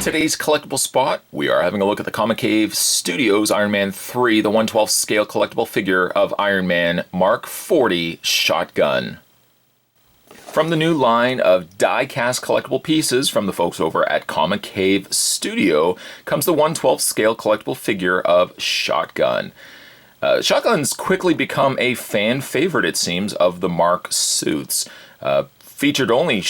today's collectible spot, we are having a look at the Comic Cave Studios Iron Man 3, the 1/12 scale collectible figure of Iron Man Mark 40 shotgun. From the new line of die-cast collectible pieces from the folks over at Comic Cave Studio comes the 1/12 scale collectible figure of Shotgun. Shotgun's quickly become a fan favorite, it seems, of the Mark suits. Featured only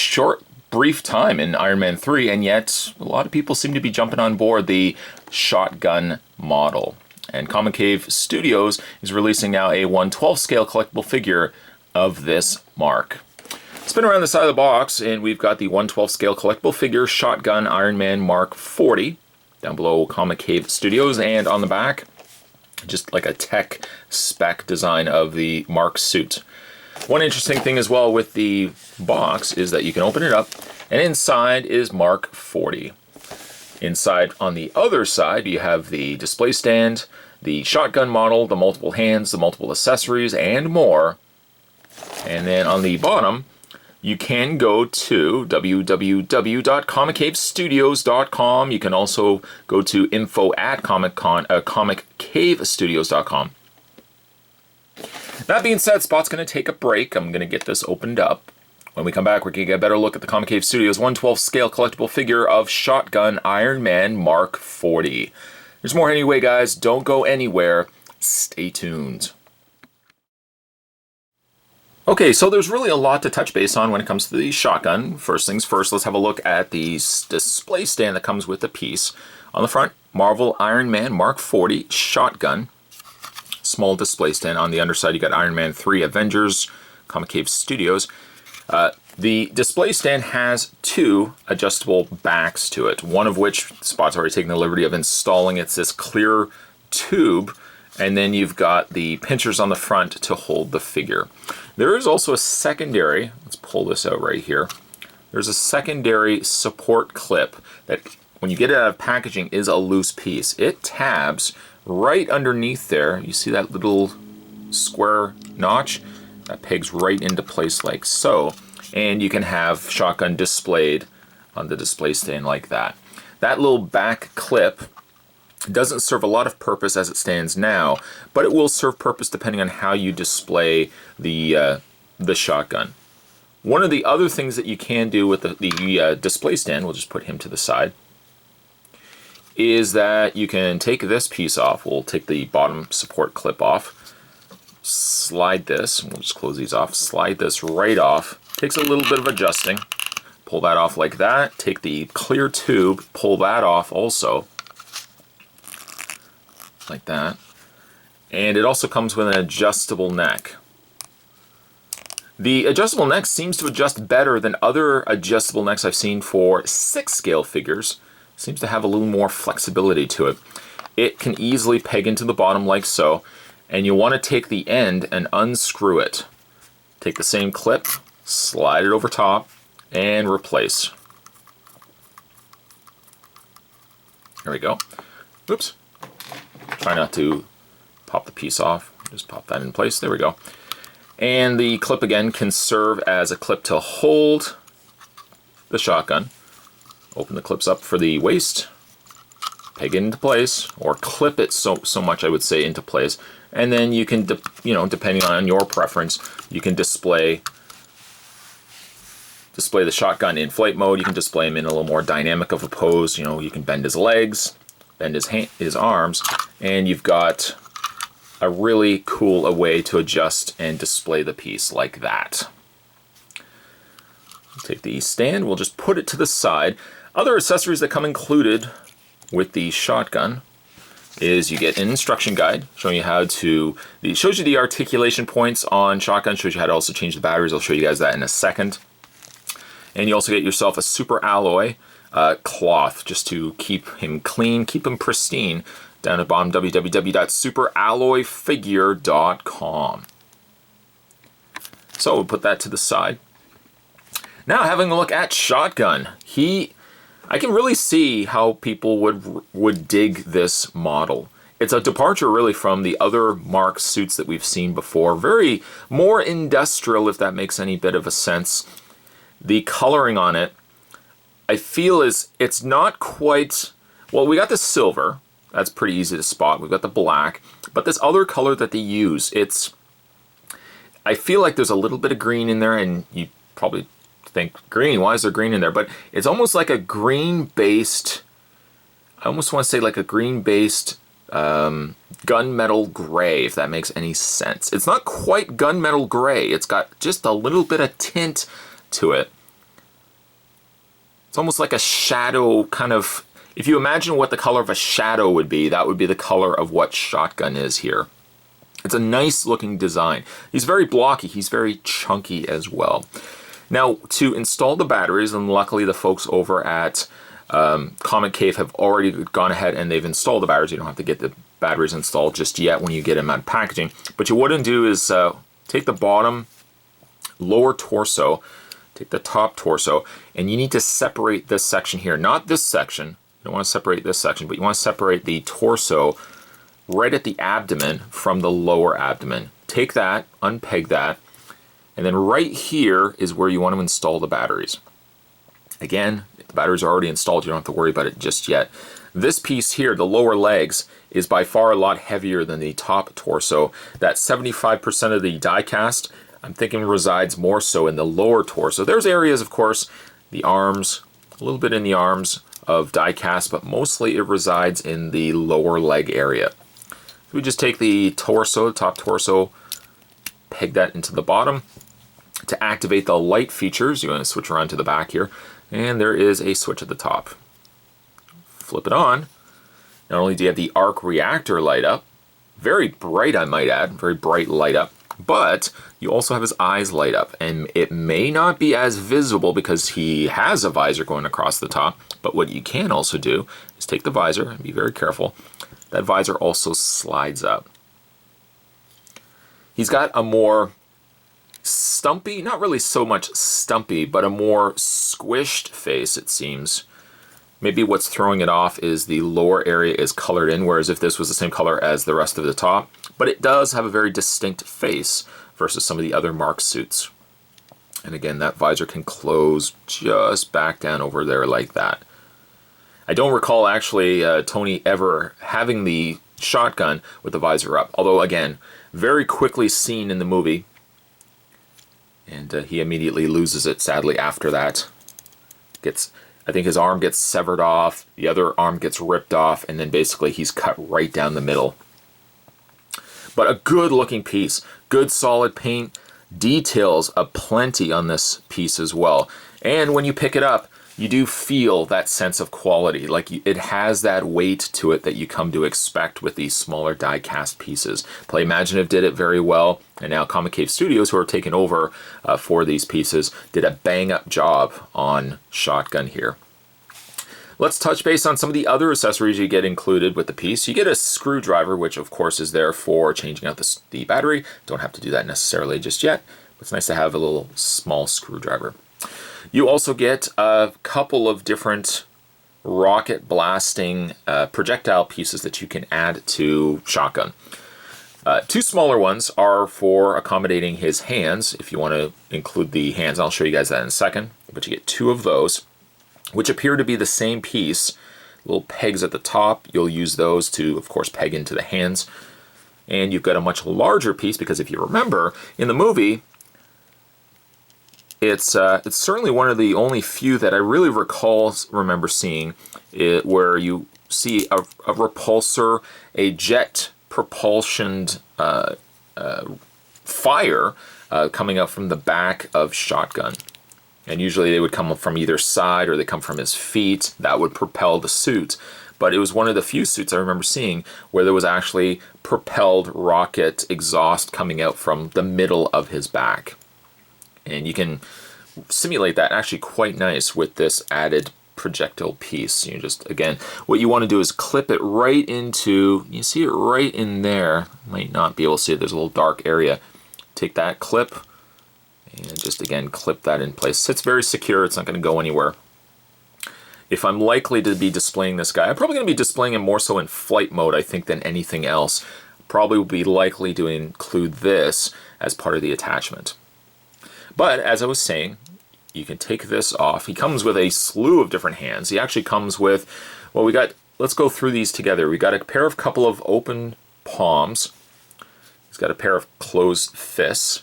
brief time in Iron Man 3, and yet a lot of people seem to be jumping on board the shotgun model. And Comic Cave Studios is releasing now a 1/12 scale collectible figure of this Mark. Spin around the side of the box, and we've got the 1/12 scale collectible figure shotgun Iron Man Mark 40 down below Comic Cave Studios, and on the back, just like a tech spec design of the Mark suit. One interesting thing as well with the box is that you can open it up, and inside is Mark 40. Inside on the other side, you have the display stand, the shotgun model, the multiple hands, the multiple accessories, and more. And then on the bottom, you can go to www.comiccavestudios.com. You can also go to info@comiccavestudios.com. That being said, Spot's going to take a break. I'm going to get this opened up. When we come back, we're going to get a better look at the Comic Cave Studios 1/12 scale collectible figure of Shotgun Iron Man Mark 40. There's more anyway, guys. Don't go anywhere. Stay tuned. Okay, so there's really a lot to touch base on when it comes to the shotgun. First things first, let's have a look at the display stand that comes with the piece. On the front, Marvel Iron Man Mark 40 shotgun. Small display stand. On the underside, you got Iron Man 3 Avengers, Comic Cave Studios. The display stand has two adjustable backs to it, one of which Spot's already taken the liberty of installing. It's this clear tube, and then you've got the pinchers on the front to hold the figure. There is also a secondary, let's pull this out right here. There's a secondary support clip that, when you get it out of packaging, is a loose piece. It tabs right underneath there. You see that little square notch? That pegs right into place like so. And you can have shotgun displayed on the display stand like that. That little back clip doesn't serve a lot of purpose as it stands now, but it will serve purpose depending on how you display the shotgun. One of the other things that you can do with the display stand, we'll just put him to the side, is that you can take this piece off. We'll take the bottom support clip off, slide this, we'll just close these off, slide this right off. Takes a little bit of adjusting. Pull that off like that. Take the clear tube, pull that off also, like that. And it also comes with an adjustable neck. The adjustable neck seems to adjust better than other adjustable necks I've seen for 6 scale figures. Seems to have a little more flexibility to it. It can easily peg into the bottom like so, and you'll want to take the end and unscrew it. Take the same clip, slide it over top, and replace. There we go. Oops. Try not to pop the piece off. Just pop that in place. There we go. And the clip again can serve as a clip to hold the shotgun. Open the clips up for the waist, peg it into place, or clip it so much, I would say, into place. And then you can, depending on your preference, you can display the shotgun in flight mode. You can display him in a little more dynamic of a pose. You can bend his legs, bend his arms, and you've got a really cool way to adjust and display the piece like that. Take the stand, we'll just put it to the side. Other accessories that come included with the shotgun is you get an instruction guide showing you how to, it shows you the articulation points on shotgun, shows you how to also change the batteries. I'll show you guys that in a second. And you also get yourself a super alloy cloth just to keep him clean, keep him pristine. Down at the bottom, www.superalloyfigure.com. So we'll put that to the side. Now having a look at Shotgun. I can really see how people would dig this model. It's a departure really from the other Mark suits that we've seen before. Very more industrial, if that makes any bit of a sense. The coloring on it I feel is it's not quite, well, we got the silver. That's pretty easy to spot. We've got the black. But this other color that they use, I feel like there's a little bit of green in there, and you probably think, green, why is there green in there? But it's almost like a green-based, I almost want to say like a green-based gunmetal gray, if that makes any sense. It's not quite gunmetal gray. It's got just a little bit of tint to it. It's almost like a shadow kind of, if you imagine what the color of a shadow would be, that would be the color of what Shotgun is here. It's a nice looking design. He's very blocky. He's very chunky as well. Now, to install the batteries, and luckily the folks over at Comic Cave have already gone ahead and they've installed the batteries. You don't have to get the batteries installed just yet when you get them out of packaging. But you wouldn't do is take the bottom lower torso, take the top torso, and you need to separate this section here. Not this section. You don't want to separate this section, but you want to separate the torso right at the abdomen from the lower abdomen. Take that, unpeg that, and then right here is where you want to install the batteries. Again, if the batteries are already installed, you don't have to worry about it just yet. This piece here, the lower legs, is by far a lot heavier than the top torso. That 75% of the die cast, I'm thinking resides more so in the lower torso. There's areas, of course, the arms, a little bit in the arms of die cast, but mostly it resides in the lower leg area. So we just take the torso, top torso, peg that into the bottom. To activate the light features, you want to switch around to the back here, and there is a switch at the top. Flip it on. Not only do you have the arc reactor light up, very bright I might add, very bright light up, but you also have his eyes light up, and it may not be as visible because he has a visor going across the top, but what you can also do is take the visor, and be very careful, that visor also slides up. He's got a more stumpy, not really so much stumpy, but a more squished face, it seems. Maybe what's throwing it off is the lower area is colored in, whereas if this was the same color as the rest of the top, but it does have a very distinct face versus some of the other Mark suits. And again, that visor can close just back down over there like that. I don't recall actually Tony ever having the shotgun with the visor up, although again, very quickly seen in the movie. And he immediately loses it, sadly, after that. I think his arm gets severed off, the other arm gets ripped off, and then basically he's cut right down the middle. But a good looking piece, good solid paint, details aplenty on this piece as well. And when you pick it up, you do feel that sense of quality. Like it has that weight to it that you come to expect with these smaller die cast pieces. Play Imaginative did it very well, and now Comic Cave Studios, who are taking over for these pieces, did a bang up job on Shotgun here. Let's touch base on some of the other accessories you get included with the piece. You get a screwdriver, which of course is there for changing out the battery. Don't have to do that necessarily just yet, but it's nice to have a little small screwdriver. You also get a couple of different rocket blasting projectile pieces that you can add to Shotgun. Two smaller ones are for accommodating his hands, if you want to include the hands. I'll show you guys that in a second. But you get two of those, which appear to be the same piece. Little pegs at the top. You'll use those to, of course, peg into the hands. And you've got a much larger piece, because if you remember, in the movie, it's certainly one of the only few that I really remember seeing it, where you see a repulsor, a jet propulsioned fire coming out from the back of Shotgun. And usually they would come from either side, or they come from his feet. That would propel the suit. But it was one of the few suits I remember seeing where there was actually propelled rocket exhaust coming out from the middle of his back. And you can simulate that actually quite nice with this added projectile piece. You just, again, what you want to do is clip it right into, you see it right in there. Might not be able to see it, there's a little dark area. Take that clip and just, again, clip that in place. It's very secure, it's not going to go anywhere. If I'm likely to be displaying this guy, I'm probably going to be displaying him more so in flight mode, I think, than anything else. Probably will be likely to include this as part of the attachment. But as I was saying, you can take this off. He comes with a slew of different hands. He actually comes with, well, let's go through these together. We got a couple of open palms. He's got a pair of closed fists.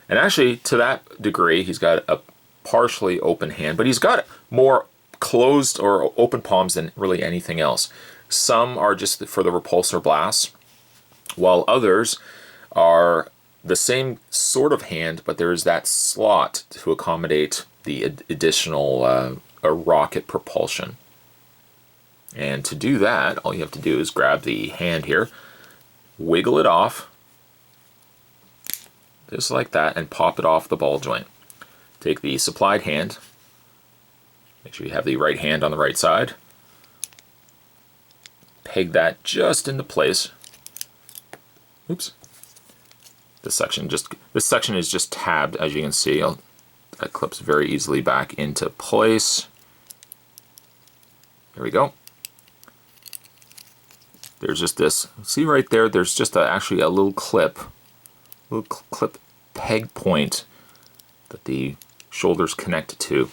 And actually, to that degree, he's got a partially open hand, but he's got more closed or open palms than really anything else. Some are just for the repulsor blasts, while others are the same sort of hand, but there's that slot to accommodate the additional rocket propulsion. And to do that, all you have to do is grab the hand here, wiggle it off, just like that, and pop it off the ball joint. Take the supplied hand, make sure you have the right hand on the right side, peg that just into place. Oops. This section is just tabbed, as you can see. That clips very easily back into place. There we go. There's just this, see right there, there's just actually a little clip peg point that the shoulders connect to.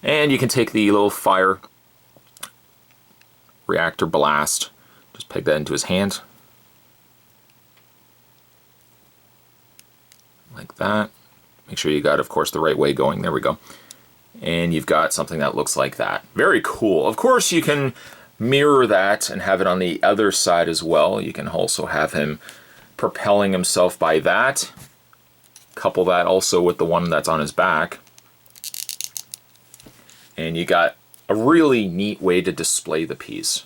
And you can take the little fire reactor blast, just peg that into his hand. Like that. Make sure you got, of course, the right way going. There we go. And you've got something that looks like that. Very cool. Of course, you can mirror that and have it on the other side as well. You can also have him propelling himself by that. Couple that also with the one that's on his back. And you got a really neat way to display the piece.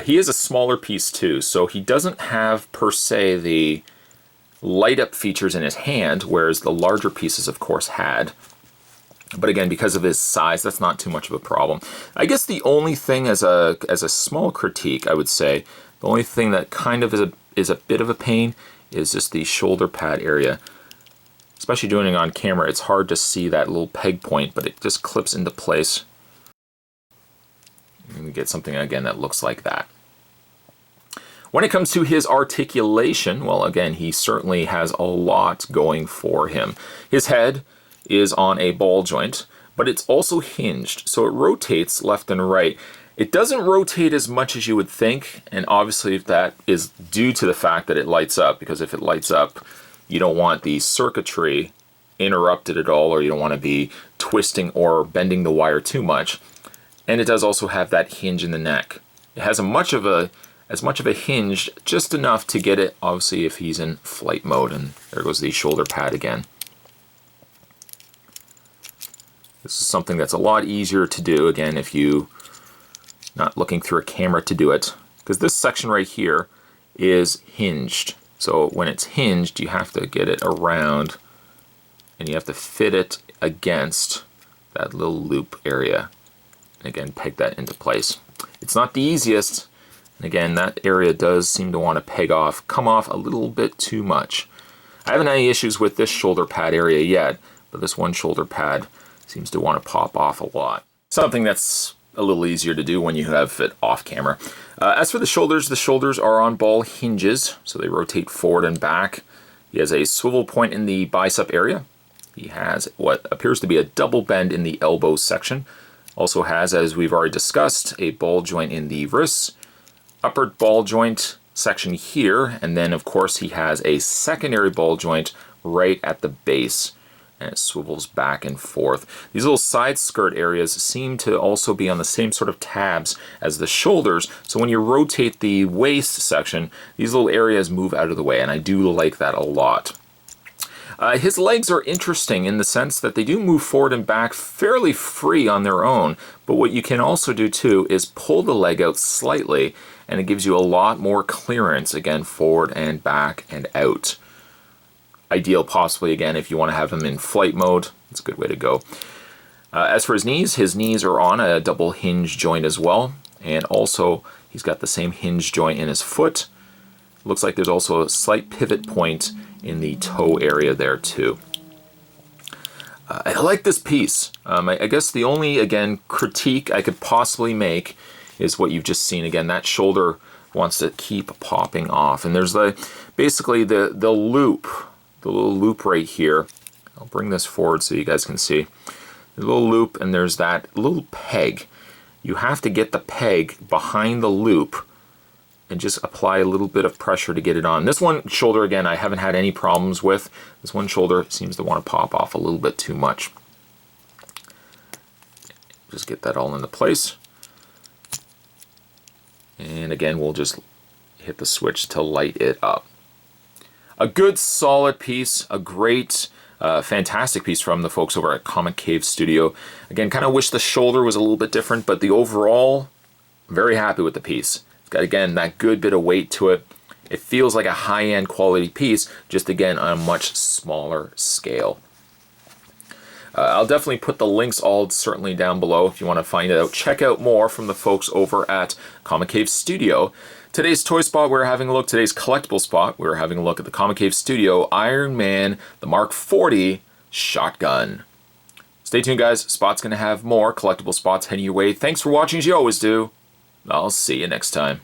He is a smaller piece too, so he doesn't have per se the light up features in his hand, whereas the larger pieces of course had. But again, because of his size, that's not too much of a problem. I guess the only thing as a small critique, I would say, the only thing that kind of is a bit of a pain is just the shoulder pad area. Especially doing it on camera, it's hard to see that little peg point, but it just clips into place. And we get something, again, that looks like that. When it comes to his articulation, well, again, he certainly has a lot going for him. His head is on a ball joint, but it's also hinged, so it rotates left and right. It doesn't rotate as much as you would think, and obviously that is due to the fact that it lights up, because if it lights up, you don't want the circuitry interrupted at all, or you don't want to be twisting or bending the wire too much. And it does also have that hinge in the neck. It has as much of a hinge, just enough to get it, obviously, if he's in flight mode. And there goes the shoulder pad again. This is something that's a lot easier to do, again, if you not looking through a camera to do it. Because this section right here is hinged. So when it's hinged, you have to get it around, and you have to fit it against that little loop area. Again, peg that into place. It's not the easiest, and again, that area does seem to want to come off a little bit too much. I haven't had any issues with this shoulder pad area yet, but this one shoulder pad seems to want to pop off a lot. Something that's a little easier to do when you have it off camera. As for the shoulders are on ball hinges, so they rotate forward and back. He has a swivel point in the bicep area. He has what appears to be a double bend in the elbow section. Also has, as we've already discussed, a ball joint in the wrists, upper ball joint section here, and then of course he has a secondary ball joint right at the base, and it swivels back and forth. These little side skirt areas seem to also be on the same sort of tabs as the shoulders, so when you rotate the waist section, these little areas move out of the way, and I do like that a lot. His legs are interesting in the sense that they do move forward and back fairly free on their own, but what you can also do too is pull the leg out slightly, and it gives you a lot more clearance, again, forward and back and out. Ideal possibly, again, if you want to have him in flight mode. It's a good way to go. As for his knees are on a double hinge joint as well, and also he's got the same hinge joint in his foot. Looks like there's also a slight pivot point in the toe area there too. I like this piece. I guess the only, again, critique I could possibly make is what you've just seen. Again, that shoulder wants to keep popping off. And there's basically the loop, the little loop right here. I'll bring this forward so you guys can see. The little loop, and there's that little peg. You have to get the peg behind the loop and just apply a little bit of pressure to get it on. This one shoulder, again, I haven't had any problems with. This one shoulder seems to want to pop off a little bit too much. Just get that all into place. And again, we'll just hit the switch to light it up. A good solid piece, a great, fantastic piece from the folks over at Comic Cave Studio. Again, kind of wish the shoulder was a little bit different, but the overall, very happy with the piece. It's got, again, that good bit of weight to it. It feels like a high-end quality piece, just again on a much smaller scale. I'll definitely put the links all certainly down below if you want to find it out. Check out more from the folks over at Comic Cave Studio. Today's toy spot, we're having a look. Today's collectible spot, we're having a look at the Comic Cave Studio Iron Man, the Mark 40 shotgun. Stay tuned, guys. Spot's going to have more collectible spots heading your way. Thanks for watching, as you always do. I'll see you next time.